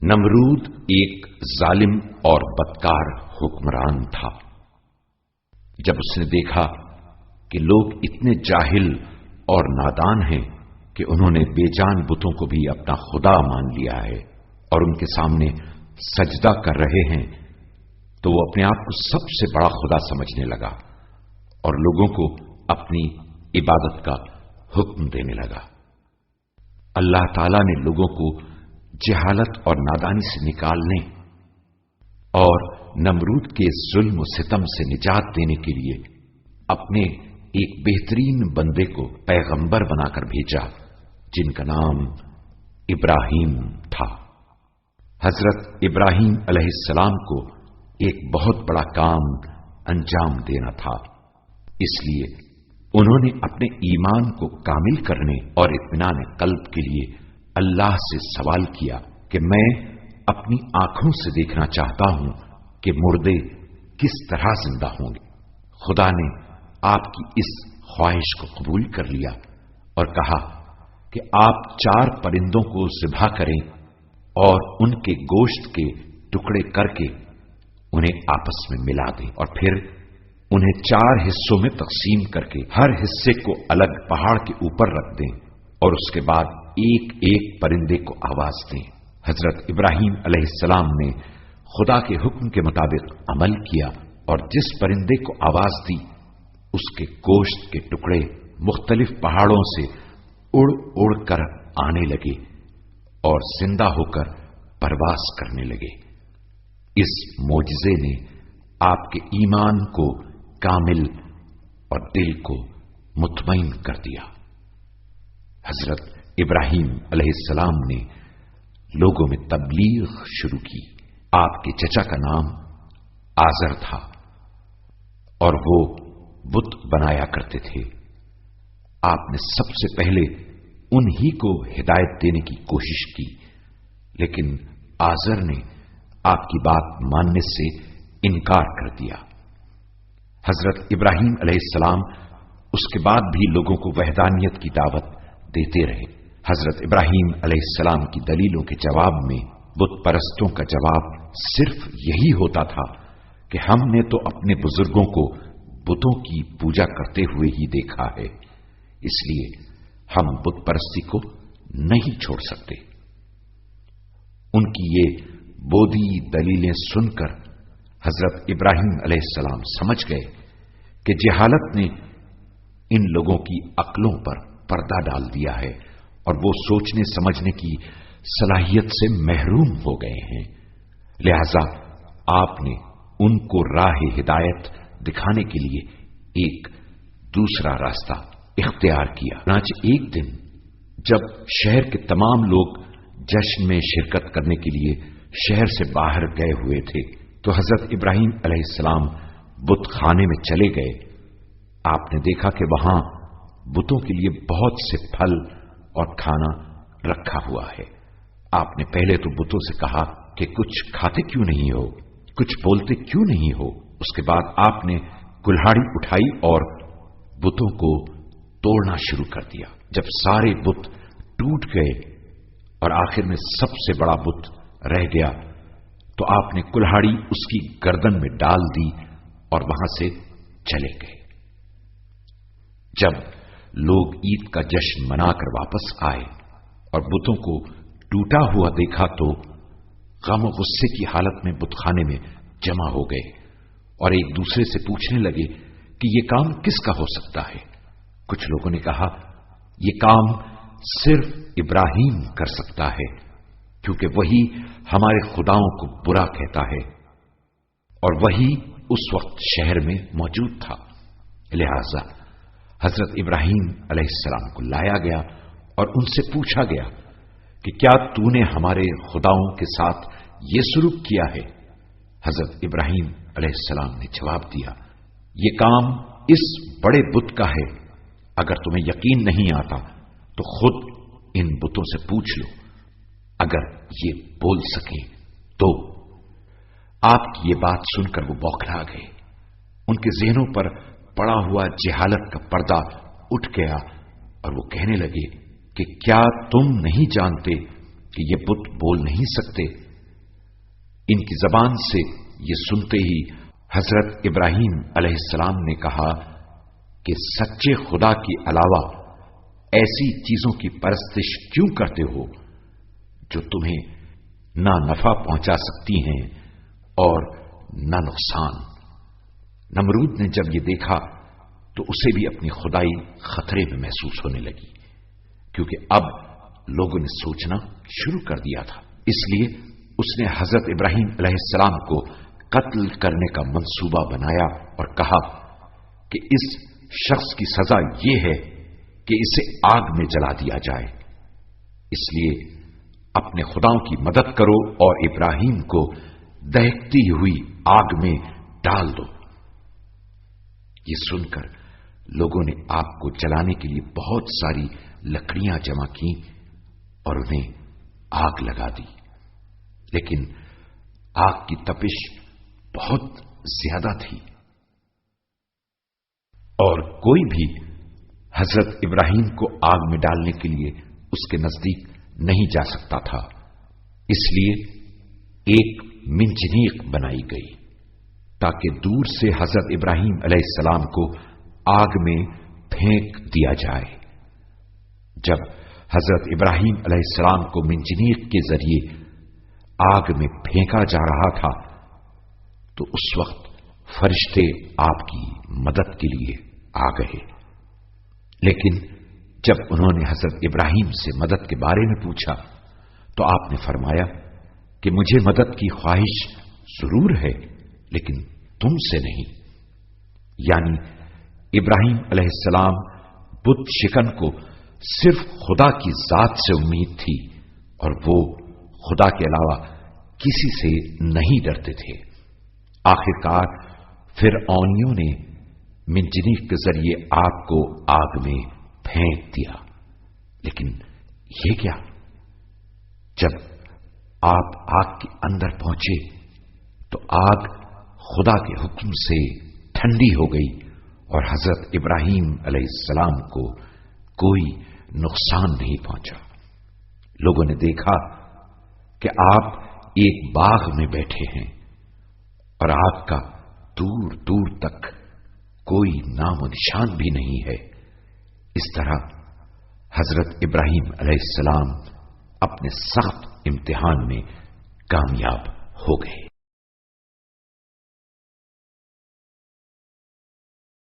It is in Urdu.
نمرود ایک ظالم اور بدکار حکمران تھا۔ جب اس نے دیکھا کہ لوگ اتنے جاہل اور نادان ہیں کہ انہوں نے بے جان بتوں کو بھی اپنا خدا مان لیا ہے اور ان کے سامنے سجدہ کر رہے ہیں، تو وہ اپنے آپ کو سب سے بڑا خدا سمجھنے لگا اور لوگوں کو اپنی عبادت کا حکم دینے لگا۔ اللہ تعالیٰ نے لوگوں کو جہالت اور نادانی سے نکالنے اور نمرود کے ظلم و ستم سے نجات دینے کے لیے اپنے ایک بہترین بندے کو پیغمبر بنا کر بھیجا، جن کا نام ابراہیم تھا۔ حضرت ابراہیم علیہ السلام کو ایک بہت بڑا کام انجام دینا تھا، اس لیے انہوں نے اپنے ایمان کو کامل کرنے اور اطمینان قلب کے لیے اللہ سے سوال کیا کہ میں اپنی آنکھوں سے دیکھنا چاہتا ہوں کہ مردے کس طرح زندہ ہوں گے۔ خدا نے آپ کی اس خواہش کو قبول کر لیا اور کہا کہ آپ 4 پرندوں کو ذبح کریں اور ان کے گوشت کے ٹکڑے کر کے انہیں آپس میں ملا دیں اور پھر انہیں 4 حصوں میں تقسیم کر کے ہر حصے کو الگ پہاڑ کے اوپر رکھ دیں اور اس کے بعد ایک ایک پرندے کو آواز دیں۔ حضرت ابراہیم علیہ السلام نے خدا کے حکم کے مطابق عمل کیا اور جس پرندے کو آواز دی اس کے گوشت کے ٹکڑے مختلف پہاڑوں سے اڑ اڑ کر آنے لگے اور زندہ ہو کر پرواز کرنے لگے۔ اس معجزے نے آپ کے ایمان کو کامل اور دل کو مطمئن کر دیا۔ حضرت ابراہیم علیہ السلام نے لوگوں میں تبلیغ شروع کی۔ آپ کے چچا کا نام آزر تھا اور وہ بت بنایا کرتے تھے۔ آپ نے سب سے پہلے انہی کو ہدایت دینے کی کوشش کی، لیکن آزر نے آپ کی بات ماننے سے انکار کر دیا۔ حضرت ابراہیم علیہ السلام اس کے بعد بھی لوگوں کو وحدانیت کی دعوت دیتے رہے۔ حضرت ابراہیم علیہ السلام کی دلیلوں کے جواب میں بت پرستوں کا جواب صرف یہی ہوتا تھا کہ ہم نے تو اپنے بزرگوں کو بتوں کی پوجا کرتے ہوئے ہی دیکھا ہے، اس لیے ہم بت پرستی کو نہیں چھوڑ سکتے۔ ان کی یہ بودھی دلیلیں سن کر حضرت ابراہیم علیہ السلام سمجھ گئے کہ جہالت نے ان لوگوں کی عقلوں پر پردہ ڈال دیا ہے اور وہ سوچنے سمجھنے کی صلاحیت سے محروم ہو گئے ہیں، لہذا آپ نے ان کو راہ ہدایت دکھانے کے لیے ایک دوسرا راستہ اختیار کیا۔ چنانچہ ایک دن جب شہر کے تمام لوگ جشن میں شرکت کرنے کے لیے شہر سے باہر گئے ہوئے تھے تو حضرت ابراہیم علیہ السلام بت خانے میں چلے گئے۔ آپ نے دیکھا کہ وہاں بتوں کے لیے بہت سے پھل اور کھانا رکھا ہوا ہے۔ آپ نے پہلے تو بتوں سے کہا کہ کچھ کھاتے کیوں نہیں ہو، کچھ بولتے کیوں نہیں ہو۔ اس کے بعد آپ نے کلہاڑی اٹھائی اور بتوں کو توڑنا شروع کر دیا۔ جب سارے بت ٹوٹ گئے اور آخر میں سب سے بڑا بت رہ گیا تو آپ نے کلہاڑی اس کی گردن میں ڈال دی اور وہاں سے چلے گئے۔ جب لوگ عید کا جشن منا کر واپس آئے اور بتوں کو ٹوٹا ہوا دیکھا تو غم و غصے کی حالت میں بت خانے میں جمع ہو گئے اور ایک دوسرے سے پوچھنے لگے کہ یہ کام کس کا ہو سکتا ہے۔ کچھ لوگوں نے کہا یہ کام صرف ابراہیم کر سکتا ہے، کیونکہ وہی ہمارے خداؤں کو برا کہتا ہے اور وہی اس وقت شہر میں موجود تھا۔ لہذا حضرت ابراہیم علیہ السلام کو لایا گیا اور ان سے پوچھا گیا کہ کیا تو نے ہمارے خداؤں کے ساتھ یہ سلوک کیا ہے؟ حضرت ابراہیم علیہ السلام نے جواب دیا یہ کام اس بڑے بت کا ہے، اگر تمہیں یقین نہیں آتا تو خود ان بتوں سے پوچھ لو، اگر یہ بول سکیں تو۔ آپ کی یہ بات سن کر وہ بوکھلا گئے، ان کے ذہنوں پر پڑا ہوا جہالت کا پردہ اٹھ گیا اور وہ کہنے لگے کہ کیا تم نہیں جانتے کہ یہ بت بول نہیں سکتے؟ ان کی زبان سے یہ سنتے ہی حضرت ابراہیم علیہ السلام نے کہا کہ سچے خدا کے علاوہ ایسی چیزوں کی پرستش کیوں کرتے ہو جو تمہیں نہ نفع پہنچا سکتی ہیں اور نہ نقصان۔ نمرود نے جب یہ دیکھا تو اسے بھی اپنی خدائی خطرے میں محسوس ہونے لگی، کیونکہ اب لوگوں نے سوچنا شروع کر دیا تھا۔ اس لیے اس نے حضرت ابراہیم علیہ السلام کو قتل کرنے کا منصوبہ بنایا اور کہا کہ اس شخص کی سزا یہ ہے کہ اسے آگ میں جلا دیا جائے، اس لیے اپنے خداؤں کی مدد کرو اور ابراہیم کو دہکتی ہوئی آگ میں ڈال دو۔ یہ سن کر لوگوں نے آگ کو جلانے کے لیے بہت ساری لکڑیاں جمع کی اور انہیں آگ لگا دی، لیکن آگ کی تپش بہت زیادہ تھی اور کوئی بھی حضرت ابراہیم کو آگ میں ڈالنے کے لیے اس کے نزدیک نہیں جا سکتا تھا۔ اس لیے ایک منجنیق بنائی گئی تاکہ دور سے حضرت ابراہیم علیہ السلام کو آگ میں پھینک دیا جائے۔ جب حضرت ابراہیم علیہ السلام کو منجنیق کے ذریعے آگ میں پھینکا جا رہا تھا تو اس وقت فرشتے آپ کی مدد کے لیے آ گئے، لیکن جب انہوں نے حضرت ابراہیم سے مدد کے بارے میں پوچھا تو آپ نے فرمایا کہ مجھے مدد کی خواہش ضرور ہے لیکن تم سے نہیں۔ یعنی ابراہیم علیہ السلام بت شکن کو صرف خدا کی ذات سے امید تھی اور وہ خدا کے علاوہ کسی سے نہیں ڈرتے تھے۔ آخرکار فرعونیوں نے منجنیق کے ذریعے آپ کو آگ میں پھینک دیا، لیکن یہ کیا؟ جب آپ آگ کے اندر پہنچے تو آگ خدا کے حکم سے ٹھنڈی ہو گئی اور حضرت ابراہیم علیہ السلام کو کوئی نقصان نہیں پہنچا۔ لوگوں نے دیکھا کہ آپ ایک باغ میں بیٹھے ہیں اور آپ کا دور دور تک کوئی نام و نشان بھی نہیں ہے۔ اس طرح حضرت ابراہیم علیہ السلام اپنے سخت امتحان میں کامیاب ہو گئے۔